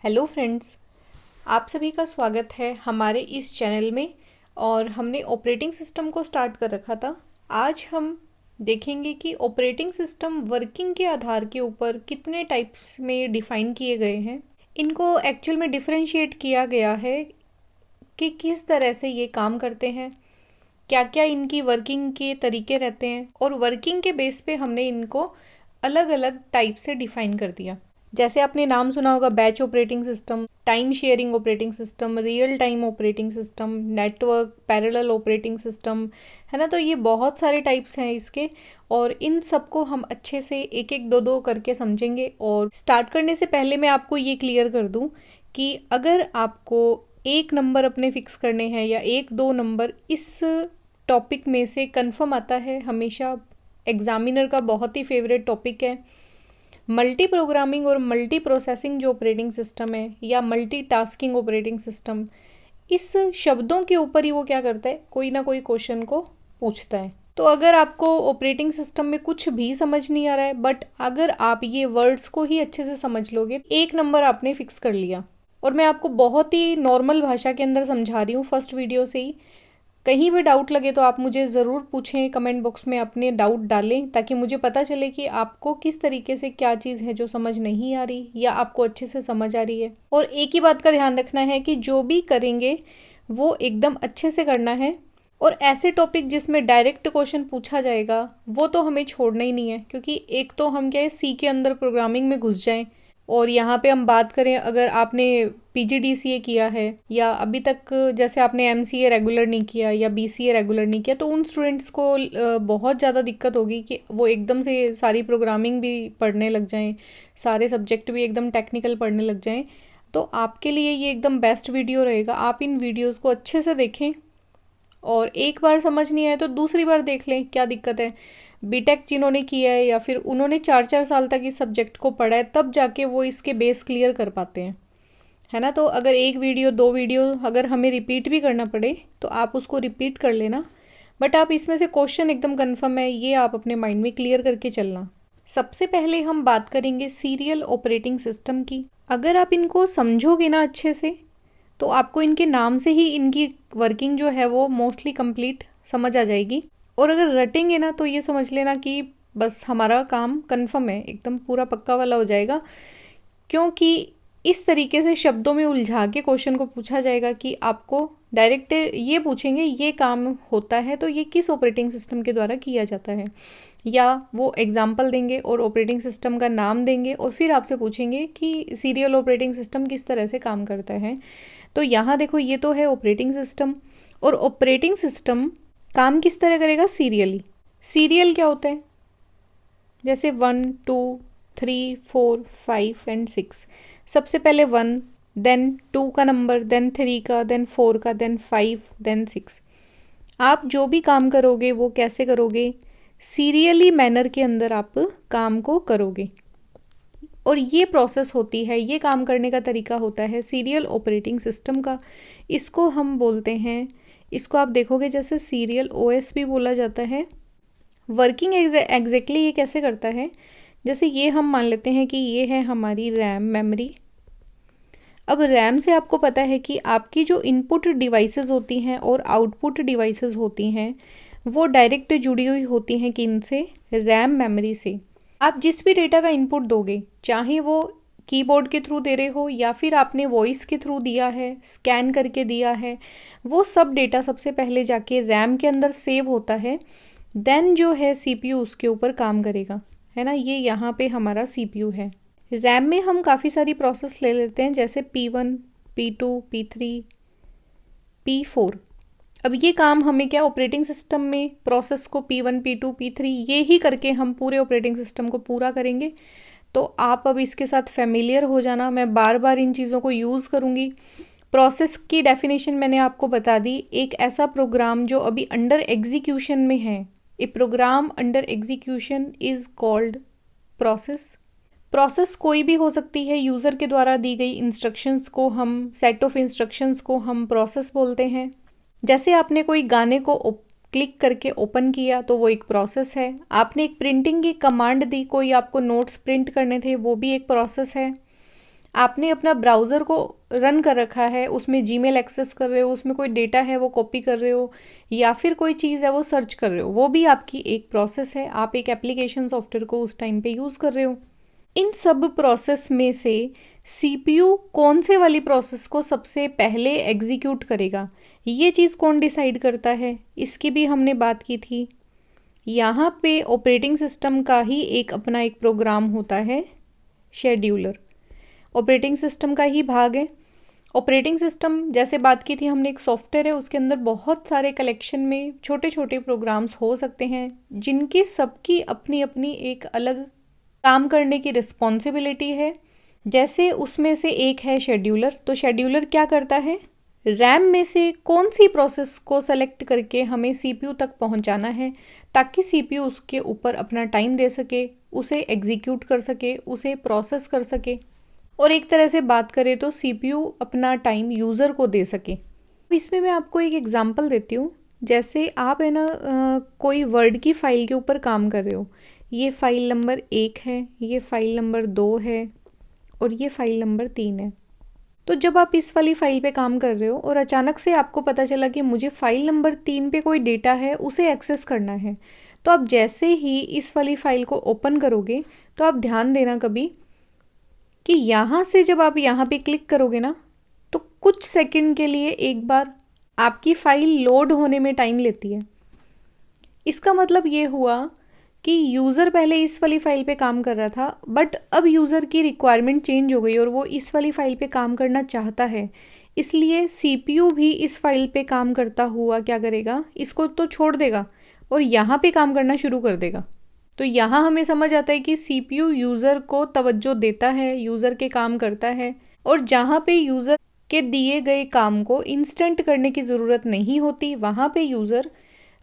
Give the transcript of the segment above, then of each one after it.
Hello friends, आप सभी का स्वागत है हमारे इस चैनल में। और हमने ऑपरेटिंग सिस्टम को स्टार्ट कर रखा था। आज हम देखेंगे कि ऑपरेटिंग सिस्टम वर्किंग के आधार के ऊपर कितने टाइप्स में डिफ़ाइन किए गए हैं। इनको एक्चुअल में डिफरेंशिएट किया गया है कि किस तरह से ये काम करते हैं, क्या क्या इनकी वर्किंग के तरीके रहते हैं, और वर्किंग के बेस पे हमने इनको अलग अलग टाइप से डिफाइन कर दिया। जैसे आपने नाम सुना होगा, batch operating system, time sharing operating system, real time operating system, network parallel operating system, है ना। तो ये बहुत सारे टाइप्स हैं इसके, और इन सबको हम अच्छे से एक एक दो दो करके समझेंगे। और स्टार्ट करने से पहले मैं आपको ये क्लियर कर दूं कि अगर आपको एक नंबर अपने फिक्स करने हैं या एक दो नंबर इस टॉपिक में से कंफर्म आता है, हमेशा एग्जामिनर का बहुत ही फेवरेट टॉपिक है मल्टी प्रोग्रामिंग और मल्टी प्रोसेसिंग जो ऑपरेटिंग सिस्टम है, या मल्टी टास्किंग ऑपरेटिंग सिस्टम। इस शब्दों के ऊपर ही वो क्या करता है, कोई ना कोई क्वेश्चन को पूछता है। तो अगर आपको ऑपरेटिंग सिस्टम में कुछ भी समझ नहीं आ रहा है, बट अगर आप ये वर्ड्स को ही अच्छे से समझ लोगे, एक नंबर आपने फिक्स कर लिया। और मैं आपको बहुत ही नॉर्मल भाषा के अंदर समझा रही हूँ फर्स्ट वीडियो से ही। कहीं भी डाउट लगे तो आप मुझे ज़रूर पूछें, कमेंट बॉक्स में अपने डाउट डालें, ताकि मुझे पता चले कि आपको किस तरीके से क्या चीज़ है जो समझ नहीं आ रही या आपको अच्छे से समझ आ रही है। और एक ही बात का ध्यान रखना है कि जो भी करेंगे वो एकदम अच्छे से करना है। और ऐसे टॉपिक जिसमें डायरेक्ट क्वेश्चन पूछा जाएगा वो तो हमें छोड़ना ही नहीं है, क्योंकि एक तो हम क्या है, सी के अंदर प्रोग्रामिंग में घुस जाएं। और यहाँ पे हम बात करें, अगर आपने पीजीडीसीए किया है या अभी तक जैसे आपने एमसीए रेगुलर नहीं किया या बीसीए रेगुलर नहीं किया, तो उन स्टूडेंट्स को बहुत ज़्यादा दिक्कत होगी कि वो एकदम से सारी प्रोग्रामिंग भी पढ़ने लग जाएं, सारे सब्जेक्ट भी एकदम टेक्निकल पढ़ने लग जाएं। तो आपके लिए ये एकदम बेस्ट वीडियो रहेगा। आप इन वीडियोज़ को अच्छे से देखें, और एक बार समझ नहीं आए तो दूसरी बार देख लें, क्या दिक्कत है। बीटेक जिन्होंने किया है या फिर उन्होंने 4-4 साल तक इस सब्जेक्ट को पढ़ा है, तब जाके वो इसके बेस क्लियर कर पाते हैं, है ना। तो अगर एक वीडियो दो वीडियो अगर हमें रिपीट भी करना पड़े तो आप उसको रिपीट कर लेना, बट आप इसमें से क्वेश्चन एकदम कन्फर्म है ये आप अपने माइंड में क्लियर करके चलना। सबसे पहले हम बात करेंगे सीरियल ऑपरेटिंग सिस्टम की। अगर आप इनको समझोगे ना अच्छे से, तो आपको इनके नाम से ही इनकी वर्किंग जो है वो मोस्टली कंप्लीट समझ आ जाएगी। और अगर रटेंगे ना तो ये समझ लेना कि बस हमारा काम कंफर्म है, एकदम पूरा पक्का वाला हो जाएगा। क्योंकि इस तरीके से शब्दों में उलझा के क्वेश्चन को पूछा जाएगा कि आपको डायरेक्ट ये पूछेंगे ये काम होता है तो ये किस ऑपरेटिंग सिस्टम के द्वारा किया जाता है, या वो एग्जाम्पल देंगे और ऑपरेटिंग सिस्टम का नाम देंगे, और फिर आपसे पूछेंगे कि सीरियल ऑपरेटिंग सिस्टम किस तरह से काम करता है। तो यहाँ देखो, ये तो है ऑपरेटिंग सिस्टम, और ऑपरेटिंग सिस्टम काम किस तरह करेगा, सीरियली। सीरियल क्या होता है, जैसे 1 2 3 4 5 एंड 6। सबसे पहले 1, देन 2 का नंबर, देन 3 का, देन 4 का, देन 5, देन 6। आप जो भी काम करोगे वो कैसे करोगे, सीरियली मैनर के अंदर आप काम को करोगे। और ये प्रोसेस होती है, ये काम करने का तरीका होता है सीरियल ऑपरेटिंग सिस्टम का। इसको हम बोलते हैं, इसको आप देखोगे जैसे सीरियल ओएस भी बोला जाता है। वर्किंग एग्जैक्टली ये कैसे करता है, जैसे ये हम मान लेते हैं कि ये है हमारी रैम मेमोरी। अब रैम से आपको पता है कि आपकी जो इनपुट डिवाइसेस होती हैं और आउटपुट डिवाइसेस होती हैं वो डायरेक्ट जुड़ी हुई होती हैं किनसे, रैम मेमोरी से। आप जिस भी डेटा का इनपुट दोगे, चाहे वो कीबोर्ड के थ्रू दे रहे हो या फिर आपने वॉइस के थ्रू दिया है, स्कैन करके दिया है, वो सब डेटा सबसे पहले जाके रैम के अंदर सेव होता है। देन जो है सीपीयू उसके ऊपर काम करेगा, है ना। ये यहाँ पे हमारा सीपीयू है। रैम में हम काफ़ी सारी प्रोसेस ले लेते हैं, जैसे P1, P2, P3, P4। अब ये काम हमें क्या, ऑपरेटिंग सिस्टम में प्रोसेस को P1, P2, P3 ये ही करके हम पूरे ऑपरेटिंग सिस्टम को पूरा करेंगे। तो आप अब इसके साथ फेमिलियर हो जाना, मैं बार बार इन चीज़ों को यूज़ करूँगी। प्रोसेस की डेफिनेशन मैंने आपको बता दी, एक ऐसा प्रोग्राम जो अभी अंडर एग्जीक्यूशन में है। A program under execution is called process. Process कोई भी हो सकती है, यूज़र के द्वारा दी गई इंस्ट्रक्शंस को हम, सेट ऑफ इंस्ट्रक्शंस को हम प्रोसेस बोलते हैं। जैसे आपने कोई गाने को क्लिक करके ओपन किया तो वो एक प्रोसेस है। आपने एक प्रिंटिंग की कमांड दी, कोई आपको नोट्स प्रिंट करने थे, वो भी एक प्रोसेस है। आपने अपना ब्राउज़र को रन कर रखा है, उसमें जीमेल एक्सेस कर रहे हो, उसमें कोई डेटा है वो कॉपी कर रहे हो, या फिर कोई चीज़ है वो सर्च कर रहे हो, वो भी आपकी एक प्रोसेस है। आप एक एप्लीकेशन सॉफ्टवेयर को उस टाइम पे यूज़ कर रहे हो। इन सब प्रोसेस में से सीपीयू कौन से वाली प्रोसेस को सबसे पहले एग्जीक्यूट करेगा, ये चीज़ कौन डिसाइड करता है, इसकी भी हमने बात की थी। यहाँ पे ऑपरेटिंग सिस्टम का ही एक अपना एक प्रोग्राम होता है, शेड्यूलर। ऑपरेटिंग सिस्टम का ही भाग है। ऑपरेटिंग सिस्टम जैसे बात की थी हमने, एक सॉफ्टवेयर है, उसके अंदर बहुत सारे कलेक्शन में छोटे छोटे प्रोग्राम्स हो सकते हैं, जिनकी सबकी अपनी अपनी एक अलग काम करने की रिस्पॉन्सिबिलिटी है। जैसे उसमें से एक है शेड्यूलर, तो शेड्यूलर क्या करता है, रैम में से कौन सी प्रोसेस को सेलेक्ट करके हमें सीपीयू तक पहुंचाना है, ताकि सीपीयू उसके ऊपर अपना टाइम दे सके, उसे एग्जीक्यूट कर सके, उसे प्रोसेस कर सके, और एक तरह से बात करें तो सीपीयू अपना टाइम यूज़र को दे सके। इसमें मैं आपको एक एग्जांपल देती हूँ। जैसे आप है ना कोई वर्ड की फ़ाइल के ऊपर काम कर रहे हो, ये फ़ाइल नंबर 1 है, ये फ़ाइल नंबर 2 है, और ये फ़ाइल नंबर 3 है। तो जब आप इस वाली फ़ाइल पे काम कर रहे हो और अचानक से आपको पता चला कि मुझे फ़ाइल नंबर 3 पे कोई डेटा है, उसे एक्सेस करना है, तो आप जैसे ही इस वाली फ़ाइल को ओपन करोगे, तो आप ध्यान देना कभी कि यहाँ से जब आप यहाँ पे क्लिक करोगे ना, तो कुछ सेकंड के लिए एक बार आपकी फ़ाइल लोड होने में टाइम लेती है। इसका मतलब ये हुआ कि यूज़र पहले इस वाली फ़ाइल पे काम कर रहा था, बट अब यूज़र की रिक्वायरमेंट चेंज हो गई और वो इस वाली फ़ाइल पे काम करना चाहता है। इसलिए सीपीयू भी इस फाइल पे काम करता हुआ क्या करेगा, इसको तो छोड़ देगा और यहाँ पे काम करना शुरू कर देगा। तो यहाँ हमें समझ आता है कि सीपीयू यूज़र को तवज्जो देता है, यूज़र के काम करता है, और जहाँ पे यूज़र के दिए गए काम को इंस्टेंट करने की ज़रूरत नहीं होती,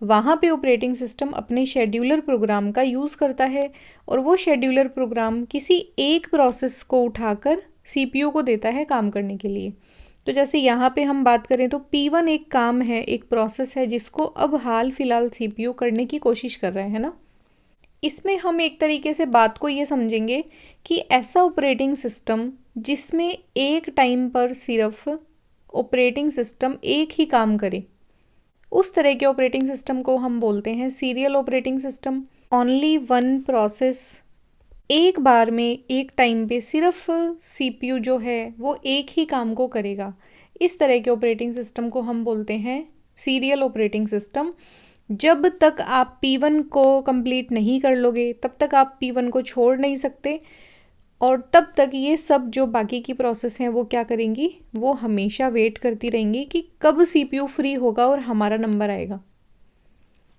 वहाँ पे ऑपरेटिंग सिस्टम अपने शेड्यूलर प्रोग्राम का यूज़ करता है, और वो शेड्यूलर प्रोग्राम किसी एक प्रोसेस को उठाकर सीपीयू को देता है काम करने के लिए। तो जैसे यहाँ पे हम बात करें तो P1 एक काम है, एक प्रोसेस है, जिसको अब हाल फिलहाल सीपीयू करने की कोशिश कर रहे हैं ना। इसमें हम एक तरीके से बात को ये समझेंगे कि ऐसा ऑपरेटिंग सिस्टम जिसमें एक टाइम पर सिर्फ ऑपरेटिंग सिस्टम एक ही काम करे, उस तरह के ऑपरेटिंग सिस्टम को हम बोलते हैं serial operating system. Only one process, एक बार में एक टाइम पे सिर्फ सीपीयू जो है वो एक ही काम को करेगा, इस तरह के ऑपरेटिंग सिस्टम को हम बोलते हैं सीरियल ऑपरेटिंग सिस्टम। जब तक आप P1 को कंप्लीट नहीं कर लोगे, तब तक आप P1 को छोड़ नहीं सकते, और तब तक ये सब जो बाकी की प्रोसेस हैं वो क्या करेंगी, वो हमेशा वेट करती रहेंगी कि कब सीपीयू फ्री होगा और हमारा नंबर आएगा।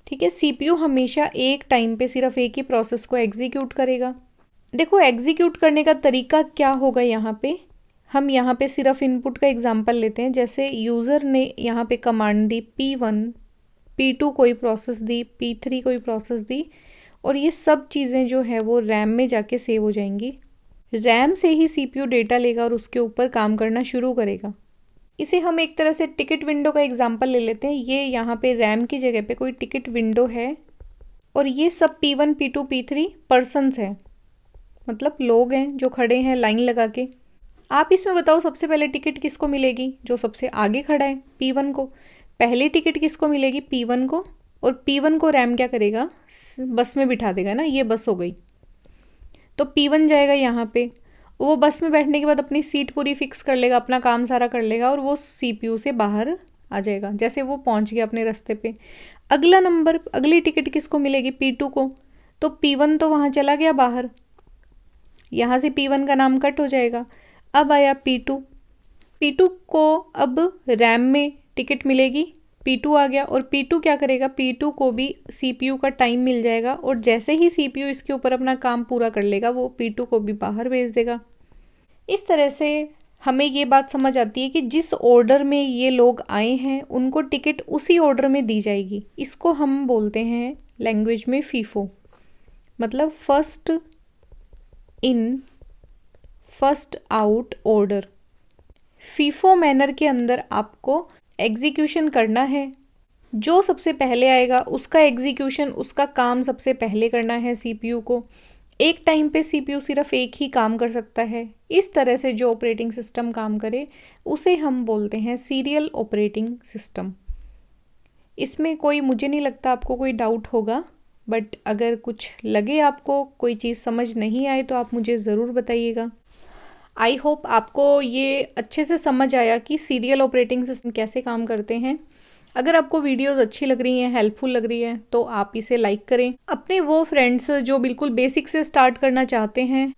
ठीक है, सीपीयू हमेशा एक टाइम पे सिर्फ एक ही प्रोसेस को एग्जीक्यूट करेगा। देखो एग्जीक्यूट करने का तरीका क्या होगा, यहाँ पे हम यहाँ पे सिर्फ इनपुट का एग्जांपल लेते हैं। जैसे यूज़र ने यहाँ पे कमांड दी P1, P2 कोई प्रोसेस दी, P3 कोई प्रोसेस दी, और ये सब चीज़ें जो है वो रैम में जाके सेव हो जाएंगी। रैम से ही सीपीयू डेटा लेगा और उसके ऊपर काम करना शुरू करेगा। इसे हम एक तरह से टिकट विंडो का एग्जांपल ले लेते हैं। ये यहाँ पे रैम की जगह पे कोई टिकट विंडो है, और ये सब P1, P2, P3 पर्सन्स हैं, मतलब लोग हैं जो खड़े हैं लाइन लगा के। आप इसमें बताओ सबसे पहले टिकट किसको मिलेगी, जो सबसे आगे खड़ा है P1 को। पहले टिकट किसको मिलेगी, P1 को, और P1 को रैम क्या करेगा, बस में बिठा देगा ना, ये बस हो गई। तो P1 जाएगा यहाँ पे, वो बस में बैठने के बाद अपनी सीट पूरी फिक्स कर लेगा, अपना काम सारा कर लेगा, और वो सीपीयू से बाहर आ जाएगा जैसे वो पहुँच गया अपने रास्ते पे। अगली टिकट किसको मिलेगी, P2 को। तो P1 तो वहाँ चला गया बाहर, यहाँ से P1 का नाम कट हो जाएगा। अब आया P2 को अब रैम में टिकट मिलेगी, P2 आ गया, और P2 क्या करेगा, P2 को भी सीपीयू का टाइम मिल जाएगा, और जैसे ही सीपीयू इसके ऊपर अपना काम पूरा कर लेगा, वो P2 को भी बाहर भेज देगा। इस तरह से हमें ये बात समझ आती है कि जिस ऑर्डर में ये लोग आए हैं उनको टिकट उसी ऑर्डर में दी जाएगी। इसको हम बोलते हैं लैंग्वेज में फीफो, मतलब first in first out order. FIFO manner के अंदर आपको एग्जीक्यूशन करना है, जो सबसे पहले आएगा उसका एग्जीक्यूशन, उसका काम सबसे पहले करना है सीपीयू को। एक टाइम पे सीपीयू सिर्फ एक ही काम कर सकता है, इस तरह से जो ऑपरेटिंग सिस्टम काम करे उसे हम बोलते हैं सीरियल ऑपरेटिंग सिस्टम। इसमें कोई, मुझे नहीं लगता आपको कोई डाउट होगा, बट अगर कुछ लगे आपको कोई चीज़ समझ नहीं आए तो आप मुझे ज़रूर बताइएगा। आई होप आपको ये अच्छे से समझ आया कि सीरियल ऑपरेटिंग सिस्टम कैसे काम करते हैं। अगर आपको वीडियोस अच्छी लग रही हैं, हेल्पफुल लग रही है, तो आप इसे लाइक करें। अपने वो फ्रेंड्स जो बिल्कुल बेसिक से स्टार्ट करना चाहते हैं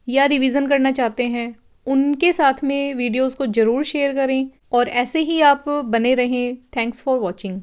या रिवीजन करना चाहते हैं, उनके साथ में वीडियोस को ज़रूर शेयर करें और ऐसे ही आप बने रहें। Thanks for watching.